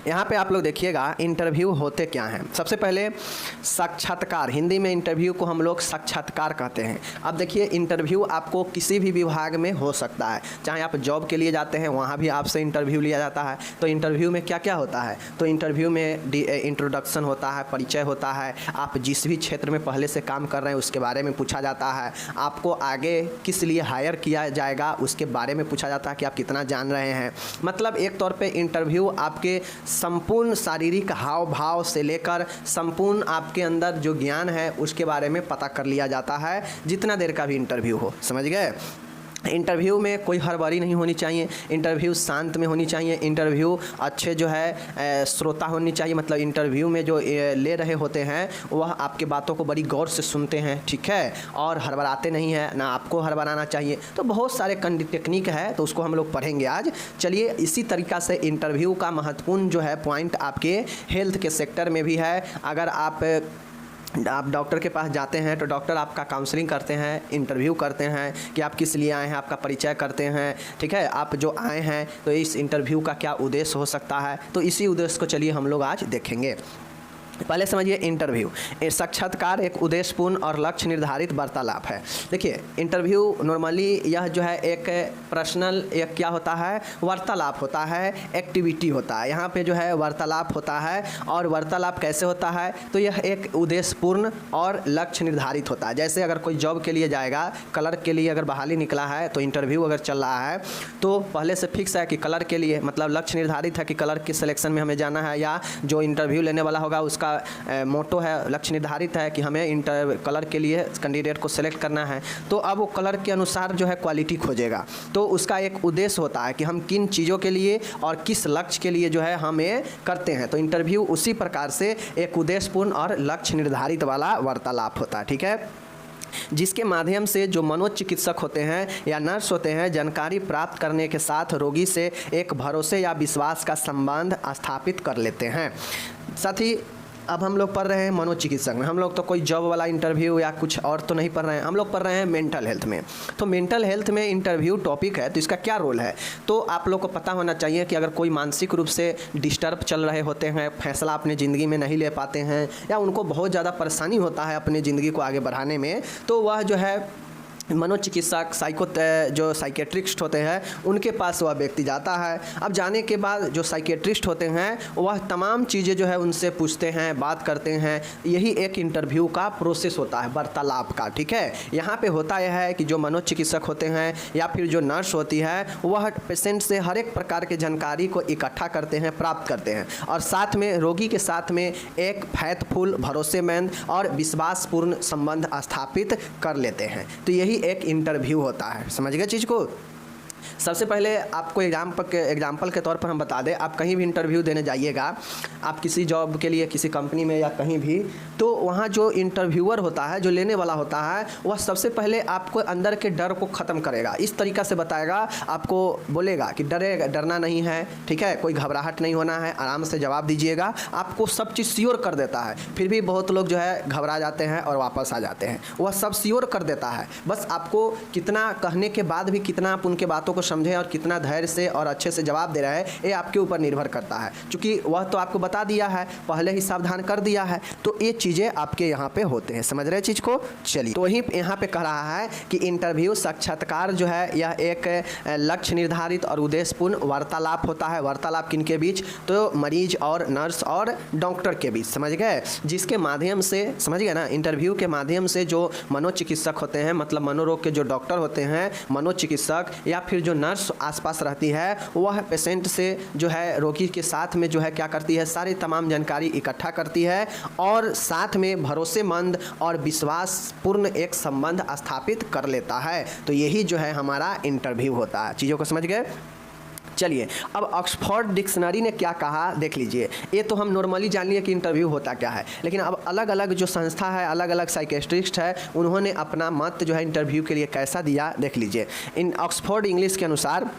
यहाँ पे आप लोग देखिएगा इंटरव्यू होते क्या हैं। सबसे पहले साक्षात्कार, हिंदी में इंटरव्यू को हम लोग साक्षात्कार कहते हैं। अब देखिए इंटरव्यू आपको किसी भी विभाग में हो सकता है, चाहे आप जॉब के लिए जाते हैं वहाँ भी आपसे इंटरव्यू लिया जाता है। तो इंटरव्यू में क्या क्या होता है, तो इंटरव्यू में इंट्रोडक्शन होता है, परिचय होता है, आप जिस भी क्षेत्र में पहले से काम कर रहे हैं उसके बारे में पूछा जाता है, आपको आगे किस लिए हायर किया जाएगा उसके बारे में पूछा जाता है कि आप कितना जान रहे हैं। मतलब एक तौर पर इंटरव्यू आपके संपूर्ण शारीरिक हाव भाव से लेकर संपूर्ण आपके अंदर जो ज्ञान है उसके बारे में पता कर लिया जाता है, जितना देर का भी इंटरव्यू हो। समझ गए। इंटरव्यू में कोई हड़बड़ी नहीं होनी चाहिए, इंटरव्यू शांत में होनी चाहिए, इंटरव्यू अच्छे जो है श्रोता होनी चाहिए। मतलब इंटरव्यू में जो ले रहे होते हैं वह आपके बातों को बड़ी गौर से सुनते हैं, ठीक है, और हड़बड़ाते नहीं हैं, ना आपको हड़बड़ाना चाहिए। तो बहुत सारे टेक्निक है, तो उसको हम लोग पढ़ेंगे आज। चलिए इसी तरीक़ा से इंटरव्यू का महत्वपूर्ण जो है पॉइंट आपके हेल्थ के सेक्टर में भी है। अगर आप डॉक्टर के पास जाते हैं तो डॉक्टर आपका काउंसलिंग करते हैं, इंटरव्यू करते हैं कि आप किस लिए आए हैं, आपका परिचय करते हैं, ठीक है, आप जो आए हैं तो इस इंटरव्यू का क्या उद्देश्य हो सकता है। तो इसी उद्देश्य को चलिए हम लोग आज देखेंगे। पहले समझिए इंटरव्यू। साक्षात्कार एक उद्देश्यपूर्ण और लक्ष्य निर्धारित वार्तालाप है। देखिए इंटरव्यू नॉर्मली यह जो है एक पर्सनल एक क्या होता है, वार्तालाप होता है, एक्टिविटी होता है। यहाँ पे जो है वार्तालाप होता है, और वार्तालाप कैसे होता है, तो यह एक उद्देश्यपूर्ण और लक्ष्य निर्धारित होता है। जैसे अगर कोई जॉब के लिए जाएगा, क्लर्क के लिए अगर बहाली निकला है तो इंटरव्यू अगर चल रहा है तो पहले से फिक्स है कि क्लर्क के लिए मतलब लक्ष्य निर्धारित है कि क्लर्क के सिलेक्शन में हमें जाना है, या जो इंटरव्यू लेने वाला होगा उसका मोटो है, लक्ष्य निर्धारित है कि हमें क्लर्क के लिए कैंडिडेट को सिलेक्ट करना है। तो अब वो क्लर्क के अनुसार जो है क्वालिटी खोजेगा। तो उसका एक उद्देश्य होता है कि हम किन चीज़ों के लिए और किस लक्ष्य के लिए जो है हम ये करते हैं। तो इंटरव्यू उसी प्रकार से एक उद्देश्यपूर्ण और लक्ष्य निर्धारित वाला वार्तालाप होता है, ठीक है, जिसके माध्यम से जो मनोचिकित्सक होते हैं या नर्स होते हैं जानकारी प्राप्त करने के साथ रोगी से एक भरोसे या विश्वास का संबंध स्थापित कर लेते हैं। साथ ही अब हम लोग पढ़ रहे हैं मनोचिकित्सक में। हम लोग तो कोई जॉब वाला इंटरव्यू या कुछ और तो नहीं पढ़ रहे हैं, हम लोग पढ़ रहे हैं मेंटल हेल्थ में। तो मेंटल हेल्थ में इंटरव्यू टॉपिक है, तो इसका क्या रोल है, तो आप लोग को पता होना चाहिए कि अगर कोई मानसिक रूप से डिस्टर्ब चल रहे होते हैं, फैसला अपने ज़िंदगी में नहीं ले पाते हैं, या उनको बहुत ज़्यादा परेशानी होता है अपनी ज़िंदगी को आगे बढ़ाने में, तो वह जो है मनोचिकित्सक जो साइकेट्रिस्ट होते हैं उनके पास वह व्यक्ति जाता है। अब जाने के बाद जो साइकेट्रिस्ट होते हैं वह तमाम चीज़ें जो है उनसे पूछते हैं, बात करते हैं। यही एक इंटरव्यू का प्रोसेस होता है वार्तालाप का, ठीक है। यहाँ पे होता यह है कि जो मनोचिकित्सक होते हैं या फिर जो नर्स होती है वह पेशेंट से हर एक प्रकार की जानकारी को इकट्ठा करते हैं, प्राप्त करते हैं, और साथ में रोगी के साथ में एक फैथफुल, भरोसेमंद और विश्वासपूर्ण संबंध स्थापित कर लेते हैं। तो यही एक इंटरव्यू होता है। समझ गए चीज़ को। सबसे पहले आपको एग्जाम्पल के तौर पर हम बता दें, आप कहीं भी इंटरव्यू देने जाइएगा, आप किसी जॉब के लिए किसी कंपनी में या कहीं भी, तो वहाँ जो इंटरव्यूअर होता है, जो लेने वाला होता है, वह सबसे पहले आपको अंदर के डर को ख़त्म करेगा। इस तरीक़ा से बताएगा, आपको बोलेगा कि डरना नहीं है, ठीक है, कोई घबराहट नहीं होना है, आराम से जवाब दीजिएगा। आपको सब चीज़ श्योर कर देता है। फिर भी बहुत लोग जो है घबरा जाते हैं और वापस आ जाते हैं। वह सब श्योर कर देता है, बस आपको कितना कहने के बाद भी कितना आप उनके बातों को समझें और कितना धैर्य से और अच्छे से जवाब दे रहे हैं, ये आपके ऊपर निर्भर करता है, क्योंकि वह तो आपको बता दिया है, पहले ही सावधान कर दिया है। तो ये चीज़ें आपके यहाँ पे होते हैं। समझ रहे चीज़ को। चलिए, तो वहीं यहाँ पे कह रहा है कि इंटरव्यू साक्षात्कार जो है यह एक लक्ष्य निर्धारित और उद्देश्यपूर्ण वार्तालाप होता है। वार्तालाप किनके बीच, तो मरीज और नर्स और डॉक्टर के बीच। समझ गए। जिसके माध्यम से, समझ गए ना, इंटरव्यू के माध्यम से जो मनोचिकित्सक होते हैं, मतलब मनोरोग के जो डॉक्टर होते हैं, मनोचिकित्सक या फिर जो नर्स आसपास रहती है, वह पेशेंट से जो है रोगी के साथ में जो है क्या करती है, सारी तमाम जानकारी इकट्ठा करती है और साथ में भरोसेमंद और विश्वासपूर्ण एक संबंध स्थापित कर लेता है। तो यही जो है हमारा इंटरव्यू होता है। चीज़ों को समझ गए। चलिए, अब ऑक्सफोर्ड डिक्शनरी ने क्या कहा देख लीजिए। ये तो हम नॉर्मली जान लिए कि इंटरव्यू होता क्या है, लेकिन अब अलग अलग जो संस्था है, अलग अलग साइकेट्रिस्ट है, उन्होंने अपना मत जो है इंटरव्यू के लिए कैसा दिया देख लीजिए। इन ऑक्सफोर्ड इंग्लिश के अनुसार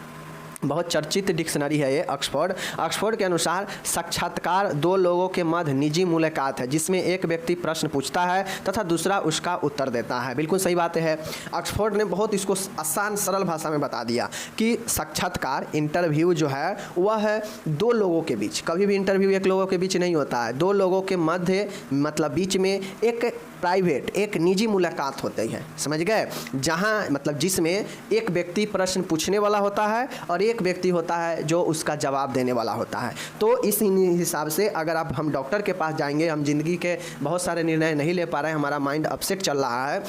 बहुत चर्चित डिक्शनरी है ये ऑक्सफोर्ड के अनुसार साक्षात्कार दो लोगों के मध्य निजी मुलाकात है जिसमें एक व्यक्ति प्रश्न पूछता है तथा दूसरा उसका उत्तर देता है। बिल्कुल सही बात है। ऑक्सफोर्ड ने बहुत इसको आसान सरल भाषा में बता दिया कि साक्षात्कार इंटरव्यू जो है वह है दो लोगों के बीच, कभी भी इंटरव्यू एक लोगों के बीच नहीं होता है, दो लोगों के मध्य मतलब बीच में एक प्राइवेट एक निजी मुलाकात होती है, समझ गए, जहाँ मतलब जिसमें एक व्यक्ति प्रश्न पूछने वाला होता है और एक व्यक्ति होता है जो उसका जवाब देने वाला होता है। तो इस हिसाब से अगर आप हम डॉक्टर के पास जाएंगे, हम जिंदगी के बहुत सारे निर्णय नहीं ले पा रहे हैं, हमारा माइंड अपसेट चल रहा है,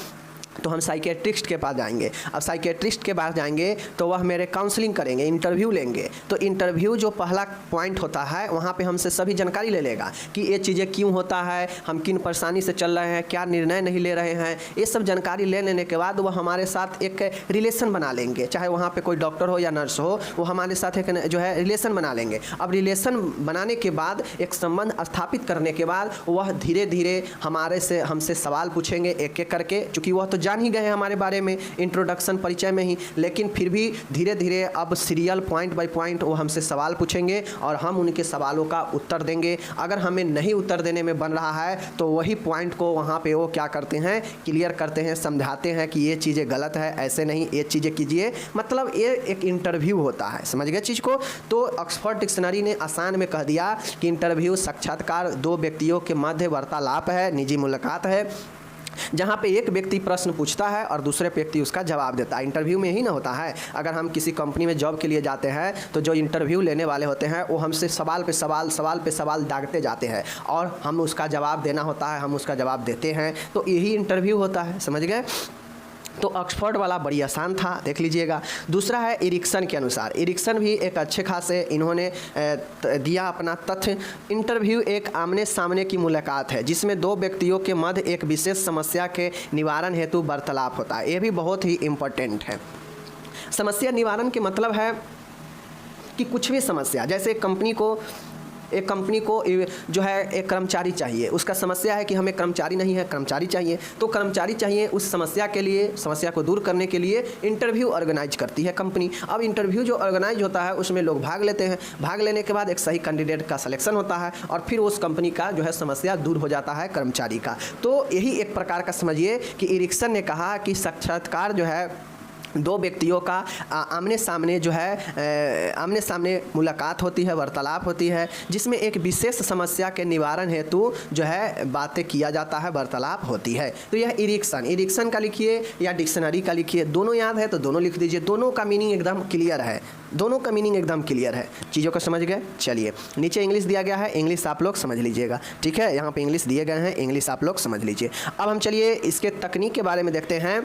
तो हम साइकेट्रिस्ट के पास जाएंगे। अब साइकेट्रिस्ट के पास जाएंगे तो वह मेरे काउंसलिंग करेंगे, इंटरव्यू लेंगे। तो इंटरव्यू जो पहला पॉइंट होता है वहाँ पे हमसे सभी जानकारी ले लेगा कि ये चीज़ें क्यों होता है, हम किन परेशानी से चल रहे हैं, क्या निर्णय नहीं ले रहे हैं। ये सब जानकारी ले लेने के बाद वह हमारे साथ एक रिलेशन बना लेंगे, चाहे वहाँ पर कोई डॉक्टर हो या नर्स हो, वो हमारे साथ एक जो है रिलेशन बना लेंगे। अब रिलेशन बनाने के बाद, एक संबंध स्थापित करने के बाद वह धीरे धीरे हमसे सवाल पूछेंगे एक एक करके, चूँकि वह तो जान ही गए हैं हमारे बारे में इंट्रोडक्शन परिचय में ही, लेकिन फिर भी धीरे धीरे अब सीरियल पॉइंट बाय पॉइंट वो हमसे सवाल पूछेंगे और हम उनके सवालों का उत्तर देंगे। अगर हमें नहीं उत्तर देने में बन रहा है तो वही पॉइंट को वहाँ पे वो क्या करते हैं, क्लियर करते हैं, समझाते हैं कि ये चीज़ें गलत है, ऐसे नहीं, ये चीज़ें कीजिए। मतलब ये एक इंटरव्यू होता है, समझ गए चीज़ को। तो ऑक्सफोर्ड डिक्शनरी ने आसान में कह दिया कि इंटरव्यू साक्षात्कार दो व्यक्तियों के मध्य वार्तालाप है, निजी मुलाकात है, जहाँ पे एक व्यक्ति प्रश्न पूछता है और दूसरे व्यक्ति उसका जवाब देता है। इंटरव्यू में ही ना होता है, अगर हम किसी कंपनी में जॉब के लिए जाते हैं तो जो इंटरव्यू लेने वाले होते हैं वो हमसे सवाल पे सवाल दागते जाते हैं और हम उसका जवाब देना होता है, हम उसका जवाब देते हैं। तो यही इंटरव्यू होता है, समझ गए। तो ऑक्सफोर्ड वाला बड़ी आसान था, देख लीजिएगा। दूसरा है एरिक्सन के अनुसार, एरिक्सन भी एक अच्छे खासे इन्होंने दिया अपना तथ्य। इंटरव्यू एक आमने सामने की मुलाकात है जिसमें दो व्यक्तियों के मध्य एक विशेष समस्या के निवारण हेतु वार्तालाप होता है। ये भी बहुत ही इम्पोर्टेंट है। समस्या निवारण के मतलब है कि कुछ भी समस्या, जैसे एक कंपनी को जो है एक कर्मचारी चाहिए, उसका समस्या है कि हमें कर्मचारी नहीं है, कर्मचारी चाहिए। तो कर्मचारी चाहिए, उस समस्या के लिए, समस्या को दूर करने के लिए इंटरव्यू ऑर्गेनाइज करती है कंपनी। अब इंटरव्यू जो ऑर्गेनाइज होता है उसमें लोग भाग लेते हैं, भाग लेने के बाद एक सही कैंडिडेट का सिलेक्शन होता है और फिर उस कंपनी का जो है समस्या दूर हो जाता है कर्मचारी का। तो यही एक प्रकार का समझिए कि एरिक्सन ने कहा कि साक्षात्कार जो है दो व्यक्तियों का आमने सामने जो है आमने सामने मुलाकात होती है, वार्तालाप होती है, जिसमें एक विशेष समस्या के निवारण हेतु जो है बातें किया जाता है, वार्तालाप होती है। तो यह एरिक्सन का लिखिए या डिक्शनरी का लिखिए, दोनों याद है तो दोनों लिख दीजिए। दोनों का मीनिंग एकदम क्लियर है, दोनों का मीनिंग एकदम क्लियर है। चीज़ों को समझ गए। चलिए, नीचे इंग्लिश दिया गया है, इंग्लिश आप लोग समझ लीजिएगा, ठीक है। यहाँ पे इंग्लिश दिए गए हैं, इंग्लिश आप लोग समझ लीजिए। अब हम चलिए इसके तकनीक के बारे में देखते हैं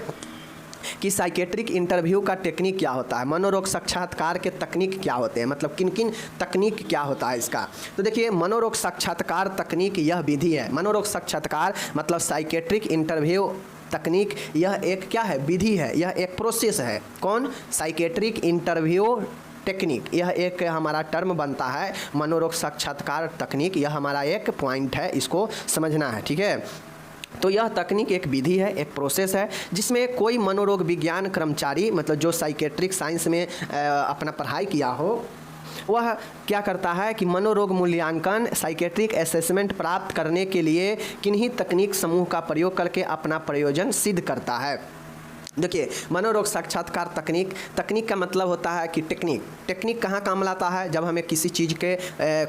कि साइकेट्रिक इंटरव्यू का टेक्निक क्या होता है, मनोरोग साक्षात्कार के तकनीक क्या होते हैं, मतलब किन किन तकनीक क्या होता है इसका। तो देखिए, मनोरोग साक्षात्कार तकनीक यह विधि है। मनोरोग साक्षात्कार मतलब साइकेट्रिक इंटरव्यू तकनीक, यह एक क्या है, विधि है, यह एक प्रोसेस है। कौन? साइकेट्रिक इंटरव्यू टेक्निक, यह एक हमारा टर्म बनता है, मनोरोग साक्षात्कार तकनीक, यह हमारा एक पॉइंट है, इसको समझना है, ठीक है। तो यह तकनीक एक विधि है, एक प्रोसेस है, जिसमें कोई मनोरोग विज्ञान कर्मचारी, मतलब जो साइकेट्रिक साइंस में अपना पढ़ाई किया हो, वह क्या करता है कि मनोरोग मूल्यांकन, साइकेट्रिक असेसमेंट प्राप्त करने के लिए किन्हीं तकनीक समूह का प्रयोग करके अपना प्रयोजन सिद्ध करता है। देखिए, मनोरोग साक्षात्कार तकनीक का मतलब होता है कि टेक्निक कहाँ काम लाता है, जब हमें किसी चीज़ के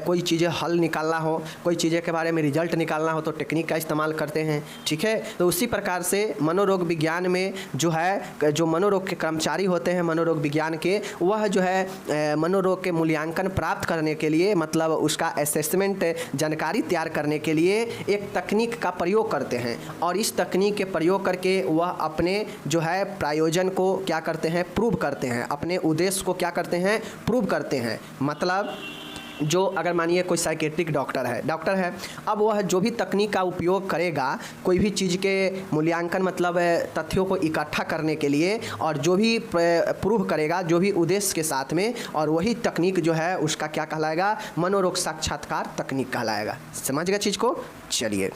कोई चीज़ें हल निकालना हो, कोई चीज़ें के बारे में रिजल्ट निकालना हो तो टेक्निक का इस्तेमाल करते हैं, ठीक है। तो उसी प्रकार से मनोरोग विज्ञान में जो है, जो मनोरोग के कर्मचारी होते हैं मनोरोग विज्ञान के, वह जो है मनोरोग के मूल्यांकन प्राप्त करने के लिए, मतलब उसका असेसमेंट जानकारी तैयार करने के लिए एक तकनीक का प्रयोग करते हैं। और इस तकनीक के प्रयोग करके वह अपने जो है प्रयोजन को क्या करते हैं, प्रूव करते हैं, अपने उद्देश्य को क्या करते हैं, प्रूव करते हैं। मतलब जो अगर मानिए कोई साइकेट्रिक डॉक्टर है, अब वह जो भी तकनीक का उपयोग करेगा कोई भी चीज़ के मूल्यांकन, मतलब तथ्यों को इकट्ठा करने के लिए, और जो भी प्रूव करेगा जो भी उद्देश्य के साथ में, और वही तकनीक जो है उसका क्या कहलाएगा, मनोरोग साक्षात्कार तकनीक कहलाएगा। समझ गए चीज़ को। चलिए,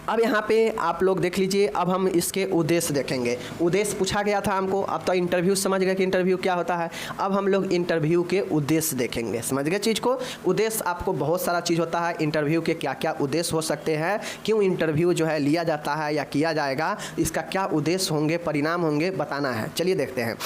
अब यहाँ पे आप लोग देख लीजिए, अब हम इसके उद्देश्य देखेंगे। उद्देश्य पूछा गया था हमको, अब तो इंटरव्यू समझ गए कि इंटरव्यू क्या होता है। अब हम लोग इंटरव्यू के उद्देश्य देखेंगे। समझ गए चीज़ को? उद्देश्य आपको बहुत सारा चीज़ होता है, इंटरव्यू के क्या क्या उद्देश्य हो सकते हैं, क्यों इंटरव्यू जो है लिया जाता है या किया जाएगा, इसका क्या उद्देश्य होंगे, परिणाम होंगे, बताना है। चलिए देखते हैं।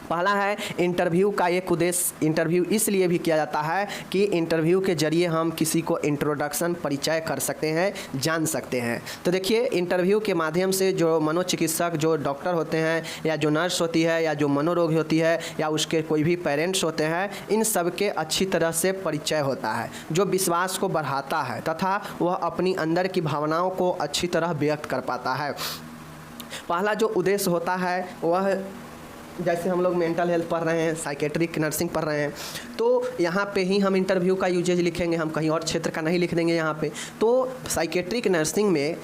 पहला है इंटरव्यू का एक उद्देश्य। इंटरव्यू इसलिए भी किया जाता है कि इंटरव्यू के जरिए हम किसी को इंट्रोडक्शन, परिचय कर सकते हैं, जान सकते हैं। तो देखिए, इंटरव्यू के माध्यम से जो मनोचिकित्सक, जो डॉक्टर होते हैं या जो नर्स होती है या जो मनोरोगी होती है या उसके कोई भी पेरेंट्स होते हैं, इन सब के अच्छी तरह से परिचय होता है, जो विश्वास को बढ़ाता है तथा वह अपनी अंदर की भावनाओं को अच्छी तरह व्यक्त कर पाता है। पहला जो उद्देश्य होता है वह, जैसे हम लोग मेंटल हेल्थ पढ़ रहे हैं, साइकेट्रिक नर्सिंग पढ़ रहे हैं, तो यहाँ पे ही हम इंटरव्यू का यूजेज लिखेंगे, हम कहीं और क्षेत्र का नहीं लिख देंगे यहाँ पे। तो साइकेट्रिक नर्सिंग में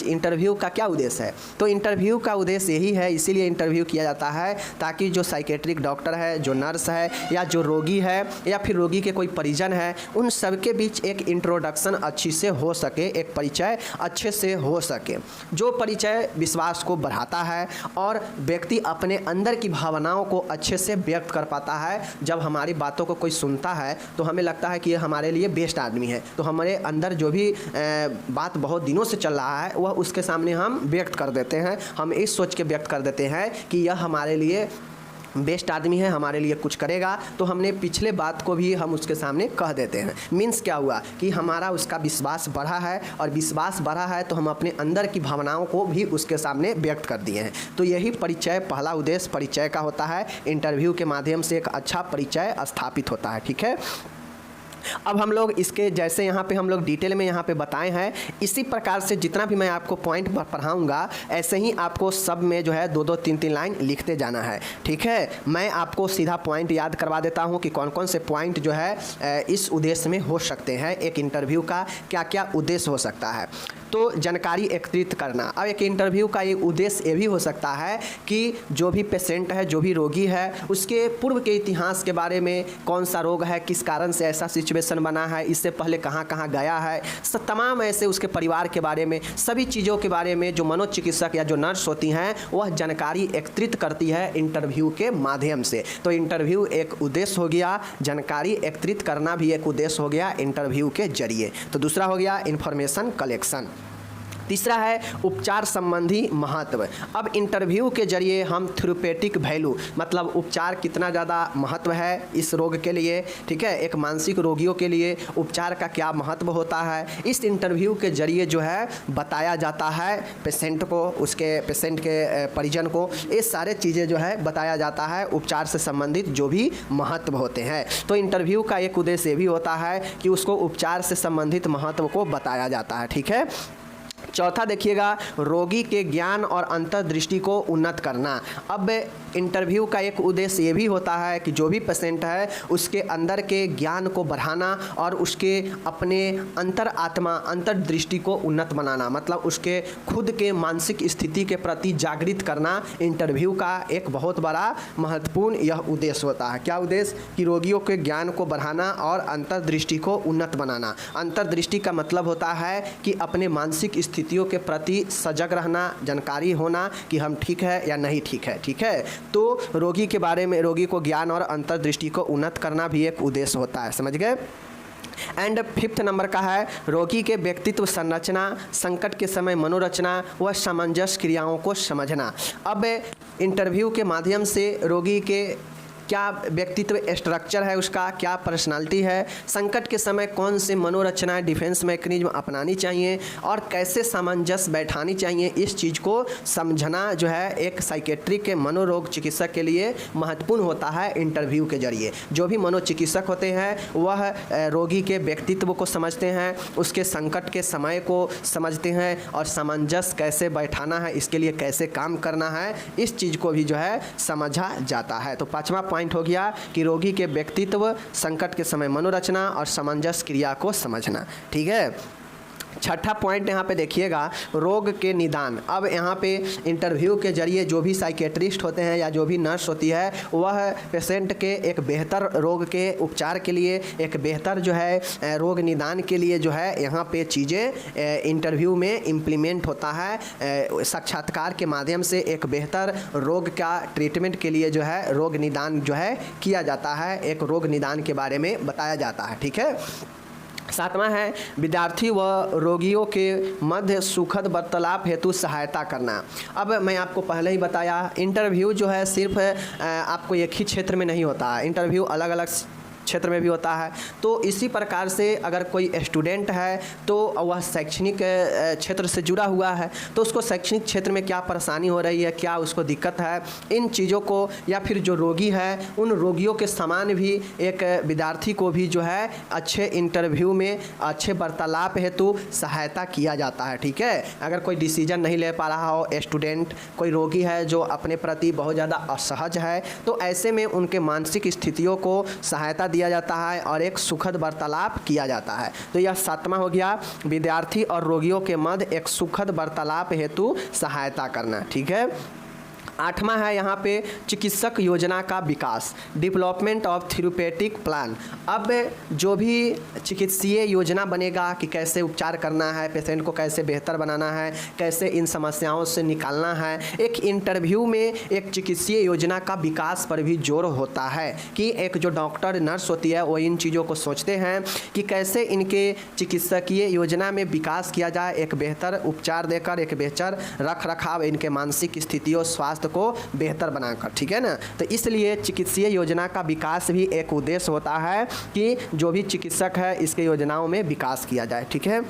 इंटरव्यू का क्या उद्देश्य है? तो इंटरव्यू का उद्देश्य यही है, इसीलिए इंटरव्यू किया जाता है ताकि जो साइकेट्रिक डॉक्टर है, जो नर्स है या जो रोगी है या फिर रोगी के कोई परिजन है, उन सबके बीच एक इंट्रोडक्शन अच्छी से हो सके, एक परिचय अच्छे से हो सके, जो परिचय विश्वास को बढ़ाता है और व्यक्ति अपने अंदर की भावनाओं को अच्छे से व्यक्त कर पाता है। जब हमारी बातों को कोई सुनता है तो हमें लगता है कि ये हमारे लिए बेस्ट आदमी है, तो हमारे अंदर जो भी बात बहुत दिनों से चल रहा है वह उसके सामने हम व्यक्त कर देते हैं। हम इस सोच के व्यक्त कर देते हैं कि यह हमारे लिए बेस्ट आदमी है, हमारे लिए कुछ करेगा, तो हमने पिछले बात को भी हम उसके सामने कह देते हैं। मीन्स क्या हुआ कि हमारा उसका विश्वास बढ़ा है, और विश्वास बढ़ा है तो हम अपने अंदर की भावनाओं को भी उसके सामने व्यक्त कर दिए हैं। तो यही परिचय, पहला उद्देश्य परिचय का होता है। इंटरव्यू के माध्यम से एक अच्छा परिचय स्थापित होता है। ठीक है। अब हम लोग इसके जैसे यहाँ पे हम लोग डिटेल में यहाँ पे बताए हैं, इसी प्रकार से जितना भी मैं आपको पॉइंट पढ़ाऊँगा ऐसे ही आपको सब में जो है 2-2, 3-3 लाइन लिखते जाना है। ठीक है। मैं आपको सीधा पॉइंट याद करवा देता हूँ कि कौन कौन से पॉइंट जो है इस उद्देश्य में हो सकते हैं, एक इंटरव्यू का क्या क्या उद्देश्य हो सकता है। तो जानकारी एकत्रित करना। अब एक इंटरव्यू का एक उद्देश्य ये भी हो सकता है कि जो भी पेशेंट है, जो भी रोगी है, उसके पूर्व के इतिहास के बारे में, कौन सा रोग है, किस कारण से ऐसा सिचुएशन बना है, इससे पहले कहाँ कहाँ गया है, तमाम ऐसे उसके परिवार के बारे में, सभी चीज़ों के बारे में जो मनोचिकित्सक या जो नर्स होती हैं वह जानकारी एकत्रित करती है इंटरव्यू के माध्यम से। तो इंटरव्यू एक उद्देश्य हो गया, जानकारी एकत्रित करना भी एक उद्देश्य हो गया इंटरव्यू के जरिए। तो दूसरा हो गया इंफॉर्मेशन कलेक्शन। तीसरा है उपचार संबंधी महत्व। अब इंटरव्यू के जरिए हम थेरेप्यूटिक वैल्यू, मतलब उपचार कितना ज़्यादा महत्व है इस रोग के लिए, ठीक है, एक मानसिक रोगियों के लिए उपचार का क्या महत्व होता है, इस इंटरव्यू के जरिए जो है बताया जाता है पेशेंट को, उसके पेशेंट के परिजन को, ये सारे चीज़ें जो है बताया जाता है, उपचार से संबंधित जो भी महत्व होते हैं। तो इंटरव्यू का एक उद्देश्य ये भी होता है कि उसको उपचार से संबंधित महत्व को बताया जाता है। ठीक है। चौथा देखिएगा, रोगी के ज्ञान और अंतर्दृष्टि को उन्नत करना। अब इंटरव्यू का एक उद्देश्य ये भी होता है कि जो भी पेशेंट है उसके अंदर के ज्ञान को बढ़ाना और उसके अपने अंतरात्मा, अंतर्दृष्टि को उन्नत बनाना, मतलब उसके खुद के मानसिक स्थिति के प्रति जागृत करना इंटरव्यू का एक बहुत बड़ा महत्वपूर्ण यह उद्देश्य होता है। क्या उद्देश्य? कि रोगियों के ज्ञान को बढ़ाना और अंतर्दृष्टि को उन्नत बनाना। अंतर्दृष्टि का मतलब होता है कि अपने मानसिक स्थितियों के प्रति सजग रहना, जानकारी होना कि हम ठीक है या नहीं ठीक है। ठीक है। तो रोगी के बारे में, रोगी को ज्ञान और अंतर्दृष्टि को उन्नत करना भी एक उद्देश्य होता है। समझ गए। एंड 5th नंबर का है रोगी के व्यक्तित्व संरचना, संकट के समय मनोरचना व सामंजस्य क्रियाओं को समझना। अब इंटरव्यू के माध्यम से रोगी के क्या व्यक्तित्व स्ट्रक्चर है, उसका क्या पर्सनालिटी है, संकट के समय कौन से मनोरचनाएं, डिफेंस मैकेनिज्म अपनानी चाहिए और कैसे सामंजस्य बैठानी चाहिए, इस चीज़ को समझना जो है एक साइकेट्रिक के मनोरोग चिकित्सक के लिए महत्वपूर्ण होता है। इंटरव्यू के जरिए जो भी मनोचिकित्सक होते हैं वह रोगी के व्यक्तित्व को समझते हैं, उसके संकट के समय को समझते हैं और सामंजस्य कैसे बैठाना है, इसके लिए कैसे काम करना है, इस चीज़ को भी जो है समझा जाता है। तो 5वां पॉइंट हो गया कि रोगी के व्यक्तित्व, संकट के समय मनोरचना और सामंजस्य क्रिया को समझना। ठीक है। छठा पॉइंट यहाँ पे देखिएगा, रोग के निदान। अब यहाँ पे इंटरव्यू के जरिए जो भी साइकेट्रिस्ट होते हैं या जो भी नर्स होती है वह पेशेंट के एक बेहतर रोग के उपचार के लिए, एक बेहतर जो है रोग निदान के लिए जो है यहाँ पे चीज़ें इंटरव्यू में इम्प्लीमेंट होता है। साक्षात्कार के माध्यम से एक बेहतर रोग का ट्रीटमेंट के लिए जो है रोग निदान जो है किया जाता है, एक रोग निदान के बारे में बताया जाता है। ठीक है। सातवां है विद्यार्थी व रोगियों के मध्य सुखद वार्तालाप हेतु सहायता करना। अब मैं आपको पहले ही बताया, इंटरव्यू जो है सिर्फ आपको एक ही क्षेत्र में नहीं होता है, इंटरव्यू अलग अलग क्षेत्र में भी होता है। तो इसी प्रकार से अगर कोई स्टूडेंट है तो वह शैक्षणिक क्षेत्र से जुड़ा हुआ है, तो उसको शैक्षणिक क्षेत्र में क्या परेशानी हो रही है, क्या उसको दिक्कत है, इन चीज़ों को, या फिर जो रोगी है उन रोगियों के समान भी एक विद्यार्थी को भी जो है अच्छे इंटरव्यू में अच्छे वार्तालाप हेतु सहायता किया जाता है। ठीक है। अगर कोई डिसीजन नहीं ले पा रहा हो स्टूडेंट, कोई रोगी है जो अपने प्रति बहुत ज़्यादा असहज है, तो ऐसे में उनके मानसिक स्थितियों को सहायता दिया जाता है और एक सुखद वार्तालाप किया जाता है। तो यह सातवां हो गया, विद्यार्थी और रोगियों के मध्य एक सुखद वार्तालाप हेतु सहायता करना। ठीक है। आठवां है यहाँ पे चिकित्सक योजना का विकास, डेवलपमेंट ऑफ थेरेप्यूटिक प्लान। अब जो भी चिकित्सीय योजना बनेगा कि कैसे उपचार करना है, पेशेंट को कैसे बेहतर बनाना है, कैसे इन समस्याओं से निकालना है, एक इंटरव्यू में एक चिकित्सीय योजना का विकास पर भी जोर होता है कि एक जो डॉक्टर नर्स होती है वो इन चीज़ों को सोचते हैं कि कैसे इनके चिकित्सकीय योजना में विकास किया जाए, एक बेहतर उपचार देकर, एक बेहतर रख रखाव इनके मानसिक स्थितियों स्वास्थ्य को बेहतर बनाकर। ठीक है ना। तो इसलिए चिकित्सीय योजना का विकास भी एक उद्देश्य होता है कि जो भी चिकित्सक है इसके योजनाओं में विकास किया जाए। ठीक है।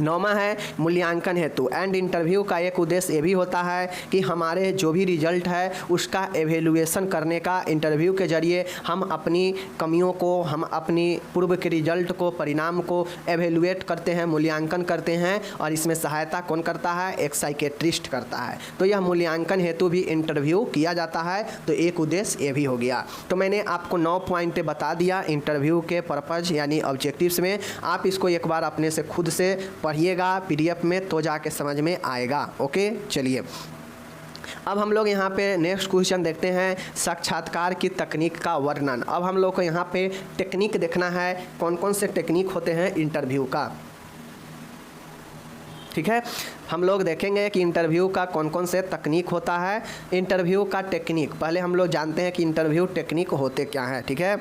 नौवां है मूल्यांकन हेतु एंड इंटरव्यू का एक उद्देश्य ये भी होता है कि हमारे जो भी रिजल्ट है उसका एवेल्युएशन करने का, इंटरव्यू के जरिए हम अपनी कमियों को, हम अपनी पूर्व के रिजल्ट को, परिणाम को एवेल्युएट करते हैं, मूल्यांकन करते हैं। और इसमें सहायता कौन करता है? एक साइकेट्रिस्ट करता है। तो यह मूल्यांकन हेतु भी इंटरव्यू किया जाता है। तो एक उद्देश्य ये भी हो गया। तो मैंने आपको 9 पॉइंट बता दिया इंटरव्यू के पर्पज़ यानी ऑब्जेक्टिव्स में। आप इसको एक बार अपने से खुद से पढ़िएगा PDF में तो जाके समझ में आएगा। ओके, चलिए अब हम लोग यहाँ पे नेक्स्ट क्वेश्चन देखते हैं, साक्षात्कार की तकनीक का वर्णन। अब हम लोग को यहाँ पे टेक्निक देखना है, कौन कौन से टेक्निक होते हैं इंटरव्यू का। ठीक है। हम लोग देखेंगे कि इंटरव्यू का कौन कौन से तकनीक होता है। इंटरव्यू का टेक्निक पहले हम लोग जानते हैं कि इंटरव्यू टेक्निक होते क्या हैं। ठीक है,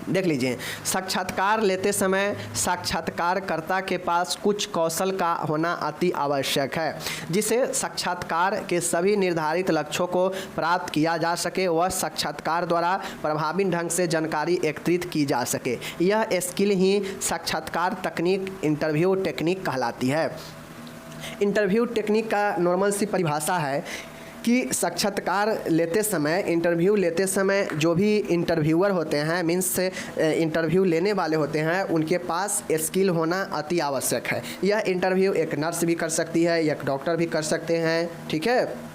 देख लीजिए। साक्षात्कार लेते समय साक्षात्कारकर्ता के पास कुछ कौशल का होना अति आवश्यक है, जिससे साक्षात्कार के सभी निर्धारित लक्ष्यों को प्राप्त किया जा सके। वह साक्षात्कार द्वारा प्रभावी ढंग से जानकारी एकत्रित की जा सके। यह स्किल ही साक्षात्कार तकनीक इंटरव्यू टेक्निक कहलाती है। इंटरव्यू टेक्निक का नॉर्मल सी परिभाषा है कि साक्षात्कार लेते समय, इंटरव्यू लेते समय जो भी इंटरव्यूअर होते हैं, मीन्स इंटरव्यू लेने वाले होते हैं, उनके पास स्किल होना अति आवश्यक है। यह इंटरव्यू एक नर्स भी कर सकती है, एक डॉक्टर भी कर सकते हैं। ठीक है।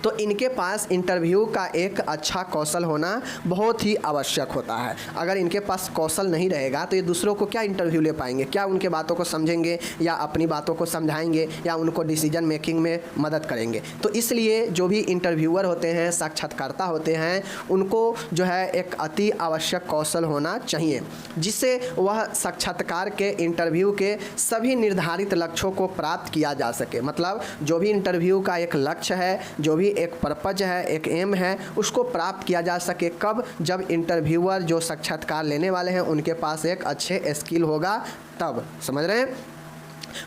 तो इनके पास इंटरव्यू का एक अच्छा कौशल होना बहुत ही आवश्यक होता है। अगर इनके पास कौशल नहीं रहेगा तो ये दूसरों को क्या इंटरव्यू ले पाएंगे, क्या उनके बातों को समझेंगे या अपनी बातों को समझाएंगे या उनको डिसीजन मेकिंग में मदद करेंगे। तो इसलिए जो भी इंटरव्यूअर होते हैं, साक्षात्कारता होते हैं, उनको जो है एक अति आवश्यक कौशल होना चाहिए, जिससे वह साक्षात्कार के इंटरव्यू के सभी निर्धारित लक्ष्यों को प्राप्त किया जा सके। मतलब जो भी इंटरव्यू का एक लक्ष्य है, जो भी एक पर्पज है, एक एम है, उसको प्राप्त किया जा सके। कब? जब इंटरव्यूअर जो साक्षात्कार लेने वाले हैं उनके पास एक अच्छे स्किल होगा, तब। समझ रहे हैं?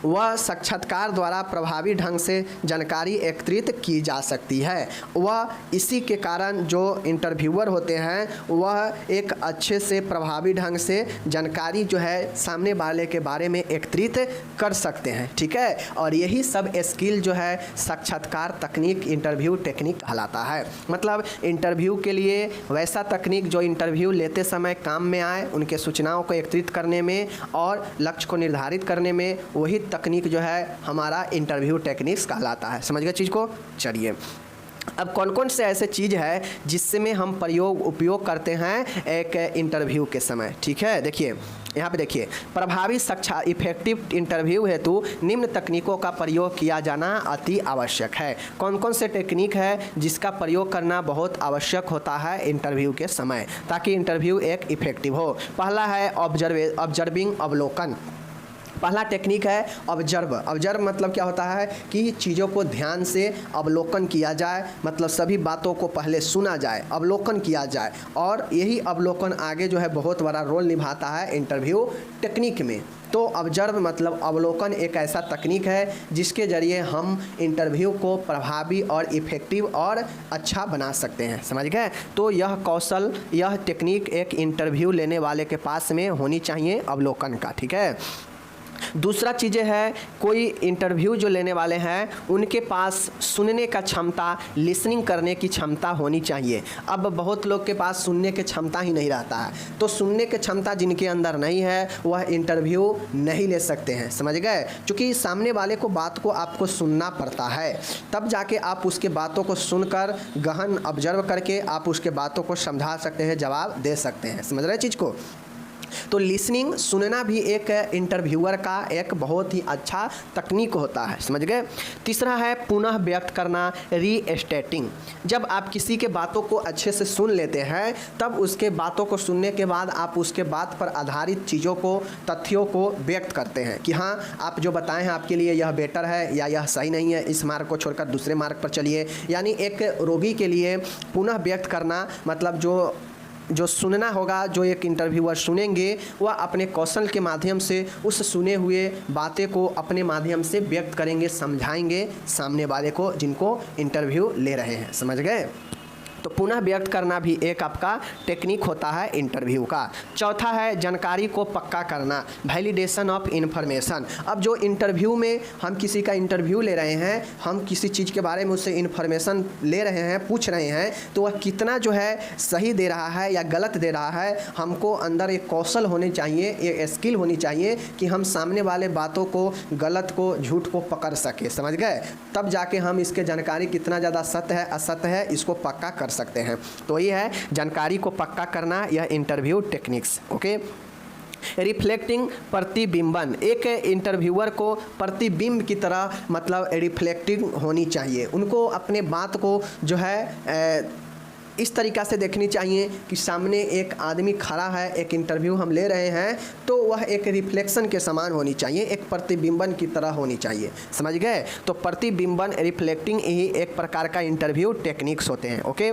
वह साक्षात्कार द्वारा प्रभावी ढंग से जानकारी एकत्रित की जा सकती है। वह इसी के कारण जो इंटरव्यूअर होते हैं वह एक अच्छे से प्रभावी ढंग से जानकारी जो है सामने वाले के बारे में एकत्रित कर सकते हैं। ठीक है। और यही सब स्किल जो है साक्षात्कार तकनीक इंटरव्यू टेक्निक कहलाता है। मतलब इंटरव्यू के लिए वैसा तकनीक जो इंटरव्यू लेते समय काम में आए, उनके सूचनाओं को एकत्रित करने में और लक्ष्य को निर्धारित करने में, वही तकनीक जो है हमारा इंटरव्यू टेक्निक्स कहलाता है। समझ गए चीज़ को? चलिए अब कौन कौन से ऐसे चीज़ है जिससे में हम उपयोग करते हैं एक इंटरव्यू के समय। ठीक है, देखिए यहाँ पे देखिए, प्रभावी साक्षात इफेक्टिव इंटरव्यू हेतु निम्न तकनीकों का प्रयोग किया जाना अति आवश्यक है। कौन कौन से टेक्निक है जिसका प्रयोग करना बहुत आवश्यक होता है इंटरव्यू के समय, ताकि इंटरव्यू एक इफेक्टिव हो। पहला है ऑब्जर्विंग, अवलोकन। पहला टेक्निक है ऑब्जर्व मतलब क्या होता है कि चीज़ों को ध्यान से अवलोकन किया जाए, मतलब सभी बातों को पहले सुना जाए, अवलोकन किया जाए, और यही अवलोकन आगे जो है बहुत बड़ा रोल निभाता है इंटरव्यू टेक्निक में। तो ऑब्जर्व मतलब अवलोकन एक ऐसा तकनीक है जिसके ज़रिए हम इंटरव्यू को प्रभावी और इफ़ेक्टिव और अच्छा बना सकते हैं, समझ गए। तो यह कौशल, यह टेक्निक एक इंटरव्यू लेने वाले के पास में होनी चाहिए, अवलोकन का, ठीक है। दूसरा चीज़ें है, कोई इंटरव्यू जो लेने वाले हैं उनके पास सुनने का क्षमता, लिसनिंग करने की क्षमता होनी चाहिए। अब बहुत लोग के पास सुनने की क्षमता ही नहीं रहता है, तो सुनने की क्षमता जिनके अंदर नहीं है वह इंटरव्यू नहीं ले सकते हैं, समझ गए। क्योंकि सामने वाले को बात को आपको सुनना पड़ता है, तब जाके आप उसके बातों को सुनकर गहन ऑब्जर्व करके आप उसके बातों को समझा सकते हैं, जवाब दे सकते हैं, समझ रहे चीज़ को। तो लिसनिंग, सुनना भी एक इंटरव्यूअर का एक बहुत ही अच्छा तकनीक होता है, समझ गए। तीसरा है पुनः व्यक्त करना, रीस्टेटिंग। जब आप किसी के बातों को अच्छे से सुन लेते हैं तब उसके बातों को सुनने के बाद आप उसके बात पर आधारित चीज़ों को, तथ्यों को व्यक्त करते हैं कि हाँ आप जो बताए हैं आपके लिए यह बेटर है या यह सही नहीं है, इस मार्ग को छोड़कर दूसरे मार्ग पर चलिए। यानी एक रोगी के लिए पुनः व्यक्त करना मतलब जो सुनना होगा, जो एक इंटरव्यूअर सुनेंगे वह अपने कौशल के माध्यम से उस सुने हुए बातें को अपने माध्यम से व्यक्त करेंगे, समझाएंगे सामने वाले को जिनको इंटरव्यू ले रहे हैं, समझ गए। तो पुनः व्यक्त करना भी एक आपका टेक्निक होता है इंटरव्यू का। चौथा है जानकारी को पक्का करना, वैलिडेशन ऑफ इंफॉर्मेशन। अब जो इंटरव्यू में हम किसी का इंटरव्यू ले रहे हैं, हम किसी चीज़ के बारे में उससे इंफॉर्मेशन ले रहे हैं, पूछ रहे हैं, तो वह कितना जो है सही दे रहा है या गलत दे रहा है, हमको अंदर एक कौशल होने चाहिए, एक स्किल होनी चाहिए कि हम सामने वाले बातों को, गलत को, झूठ को पकड़ सके, समझ गए। तब जाके हम इसके जानकारी कितना ज़्यादा सत्य है असत्य है इसको पक्का कर सकते हैं। तो ये है जानकारी को पक्का करना, यह इंटरव्यू टेक्निक्स, ओके। रिफ्लेक्टिंग, प्रतिबिंबन। एक इंटरव्यूअर को प्रतिबिंब की तरह मतलब रिफ्लेक्टिंग होनी चाहिए, उनको अपने बात को जो है इस तरीक़ा से देखनी चाहिए कि सामने एक आदमी खड़ा है, एक इंटरव्यू हम ले रहे हैं, तो वह एक रिफ्लेक्शन के समान होनी चाहिए, एक प्रतिबिंबन की तरह होनी चाहिए, समझ गए। तो प्रतिबिंबन, रिफ्लेक्टिंग, यही एक प्रकार का इंटरव्यू टेक्निक्स होते हैं, ओके।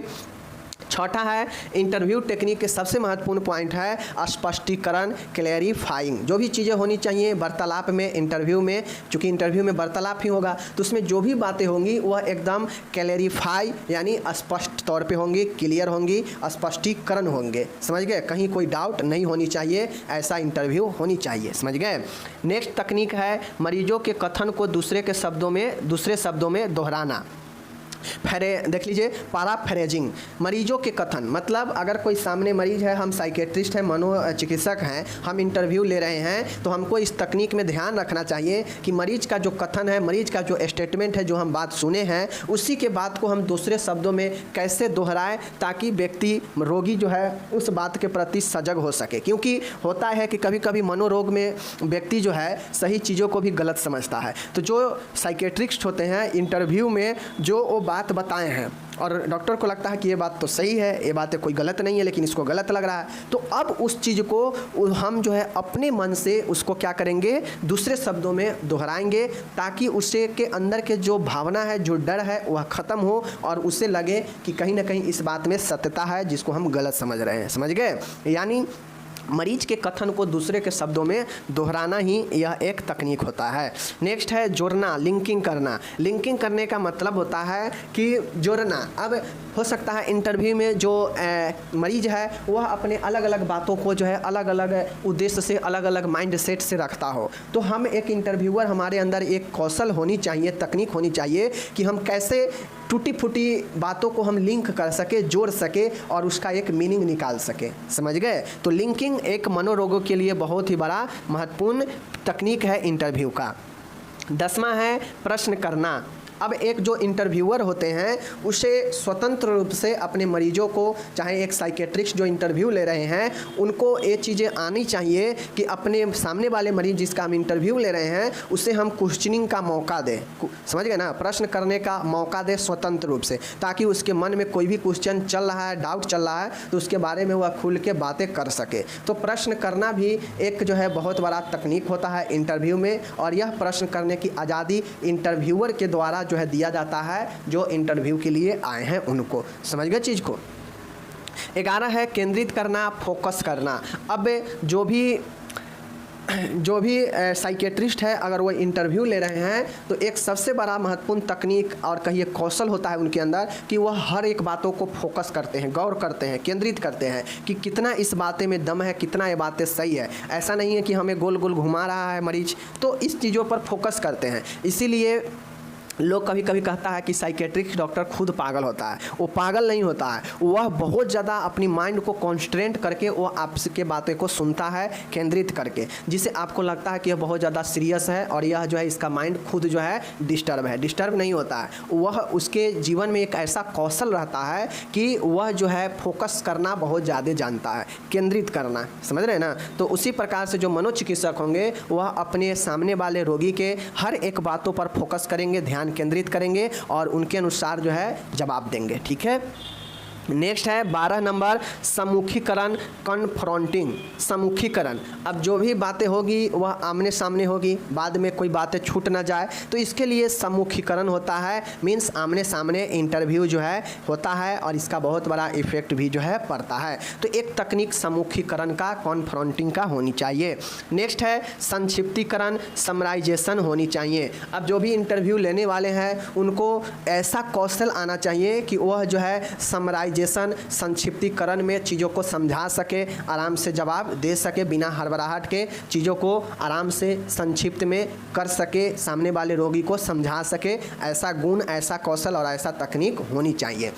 छठा है इंटरव्यू टेक्निक के सबसे महत्वपूर्ण पॉइंट है स्पष्टीकरण, क्लैरिफाइंग। जो भी चीज़ें होनी चाहिए वार्तालाप में, इंटरव्यू में, चूँकि इंटरव्यू में वार्तालाप ही होगा तो उसमें जो भी बातें होंगी वह एकदम क्लैरिफाई यानी स्पष्ट तौर पे होंगी, क्लियर होंगी, स्पष्टीकरण होंगे, समझ गए। कहीं कोई डाउट नहीं होनी चाहिए, ऐसा इंटरव्यू होनी चाहिए, समझ गए। नेक्स्ट तकनीक है मरीजों के कथन को दूसरे शब्दों में दोहराना। देख लीजिए, पैराफ्रेजिंग। मरीजों के कथन मतलब अगर कोई सामने मरीज है, हम साइकेट्रिस्ट हैं, मनोचिकित्सक हैं, हम इंटरव्यू ले रहे हैं, तो हमको इस तकनीक में ध्यान रखना चाहिए कि मरीज का जो कथन है, मरीज का जो स्टेटमेंट है, जो हम बात सुने हैं, उसी के बात को हम दूसरे शब्दों में कैसे दोहराएं ताकि व्यक्ति, रोगी जो है उस बात के प्रति सजग हो सके। क्योंकि होता है कि कभी कभी मनोरोग में व्यक्ति जो है सही चीज़ों को भी गलत समझता है। तो जो साइकेट्रिस्ट होते हैं इंटरव्यू में जो वो बात बताए हैं और डॉक्टर को लगता है कि ये बात तो सही है, ये बातें कोई गलत नहीं है, लेकिन इसको गलत लग रहा है, तो अब उस चीज़ को हम जो है अपने मन से उसको क्या करेंगे, दूसरे शब्दों में दोहराएंगे ताकि उसे के अंदर के जो भावना है, जो डर है, वह ख़त्म हो और उसे लगे कि कहीं ना कहीं इस बात में सत्यता है जिसको हम गलत समझ रहे हैं, समझ गए। यानी मरीज के कथन को दूसरे के शब्दों में दोहराना ही यह एक तकनीक होता है। नेक्स्ट है जोड़ना, लिंकिंग करना। लिंकिंग करने का मतलब होता है कि जोड़ना। अब हो सकता है इंटरव्यू में जो मरीज है वह अपने अलग अलग बातों को जो है अलग अलग उद्देश्य से, अलग अलग माइंड सेट से रखता हो, तो हम एक इंटरव्यूअर, हमारे अंदर एक कौशल होनी चाहिए, तकनीक होनी चाहिए कि हम कैसे टूटी फूटी बातों को हम लिंक कर सके, जोड़ सके और उसका एक मीनिंग निकाल सके, समझ गए। तो लिंकिंग एक मनोरोगों के लिए बहुत ही बड़ा महत्वपूर्ण तकनीक है इंटरव्यू का। 10वां है प्रश्न करना। अब एक जो इंटरव्यूअर होते हैं उसे स्वतंत्र रूप से अपने मरीजों को, चाहे एक साइकेट्रिस्ट जो इंटरव्यू ले रहे हैं उनको ये चीज़ें आनी चाहिए कि अपने सामने वाले मरीज जिसका हम इंटरव्यू ले रहे हैं उसे हम क्वेश्चनिंग का मौका दें, समझ गए ना, प्रश्न करने का मौका दें स्वतंत्र रूप से, ताकि उसके मन में कोई भी क्वेश्चन चल रहा है, डाउट चल रहा है तो उसके बारे में वह खुल के बातें कर सके। तो प्रश्न करना भी एक जो है बहुत बड़ा तकनीक होता है इंटरव्यू में, और यह प्रश्न करने की आज़ादी इंटरव्यूअर के द्वारा जो है दिया जाता है जो इंटरव्यू के लिए आए हैं उनको। समझ गए चीज़ को। 11 है केंद्रित करना, फोकस करना। अब जो भी साइकेट्रिस्ट है अगर वो इंटरव्यू ले रहे हैं तो एक सबसे बड़ा महत्वपूर्ण तकनीक और कहिए कौशल होता है उनके अंदर कि वह हर एक बातों को फोकस करते हैं, गौर करते हैं, केंद्रित करते हैं कि कितना इस बातें में दम है, कितना ये बातें सही है। ऐसा नहीं है कि हमें गोल गोल घुमा रहा है मरीज, तो इस चीज़ों पर फोकस करते हैं। इसीलिए लोग कभी कभी कहता है कि साइकेट्रिक डॉक्टर खुद पागल होता है। वो पागल नहीं होता है, वह बहुत ज़्यादा अपनी माइंड को कॉन्स्ट्रेंट करके वो आपके बातें को सुनता है केंद्रित करके, जिससे आपको लगता है कि यह बहुत ज़्यादा सीरियस है और यह जो है इसका माइंड खुद जो है डिस्टर्ब है। डिस्टर्ब नहीं होता है, वह उसके जीवन में एक ऐसा कौशल रहता है कि वह जो है फोकस करना बहुत ज़्यादा जानता है, केंद्रित करना, समझ रहे हैं ना। तो उसी प्रकार से जो मनोचिकित्सक होंगे वह अपने सामने वाले रोगी के हर एक बातों पर फोकस करेंगे, ध्यान केंद्रित करेंगे और उनके अनुसार जो है जवाब देंगे। ठीक है। नेक्स्ट है 12 नंबर सम्मुखीकरण, कन्फ्रंटिंग। सम्मुखीकरण, अब जो भी बातें होगी वह आमने सामने होगी, बाद में कोई बातें छूट ना जाए, तो इसके लिए सम्मुखीकरण होता है, मीन्स आमने सामने इंटरव्यू जो है होता है और इसका बहुत बड़ा इफेक्ट भी जो है पड़ता है। तो एक तकनीक सम्मुखीकरण का, कन्फ्रंटिंग का होनी चाहिए। नेक्स्ट है संक्षिप्तीकरण, समराइजेशन होनी चाहिए। अब जो भी इंटरव्यू लेने वाले हैं उनको ऐसा कौशल आना चाहिए कि वह जो है संक्षिप्तीकरण में चीज़ों को समझा सके, आराम से जवाब दे सके, बिना हड़बड़ाहट के चीज़ों को आराम से संक्षिप्त में कर सके, सामने वाले रोगी को समझा सके। ऐसा गुण, ऐसा कौशल और ऐसा तकनीक होनी चाहिए।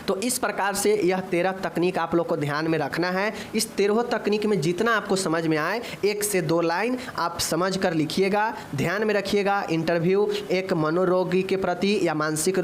तो इस प्रकार से यह 13 तकनीक आप लोग को ध्यान में रखना है। इस 13 तकनीक में जितना आपको समझ में आए 1 से 2 लाइन आप समझ कर लिखिएगा, ध्यान में रखिएगा। इंटरव्यू एक मनोरोगी के प्रति या मानसिक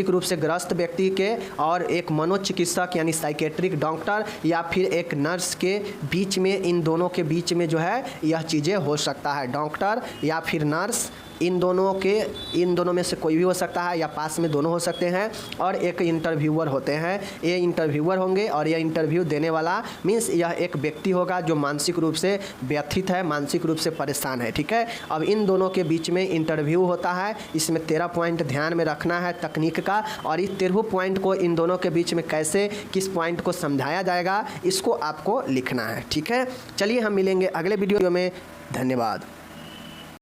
रूप से ग्रस्त व्यक्ति के और एक मनोचिकित्सक यानी साइकेट्रिक डॉक्टर या फिर एक नर्स के बीच में, इन दोनों के बीच में जो है यह चीज़ें हो सकता है। डॉक्टर या फिर नर्स, इन दोनों में से कोई भी हो सकता है या पास में दोनों हो सकते हैं। और एक इंटरव्यूअर होते हैं, ये इंटरव्यूअर होंगे और यह इंटरव्यू देने वाला मीन्स यह एक व्यक्ति होगा जो मानसिक रूप से व्यथित है, मानसिक रूप से परेशान है। ठीक है। अब इन दोनों के बीच में इंटरव्यू होता है। इसमें 13 पॉइंट ध्यान में रखना है तकनीक का, और इस 13 पॉइंट को इन दोनों के बीच में कैसे, किस पॉइंट को समझाया जाएगा, इसको आपको लिखना है। ठीक है। चलिए हम मिलेंगे अगले वीडियो में। धन्यवाद।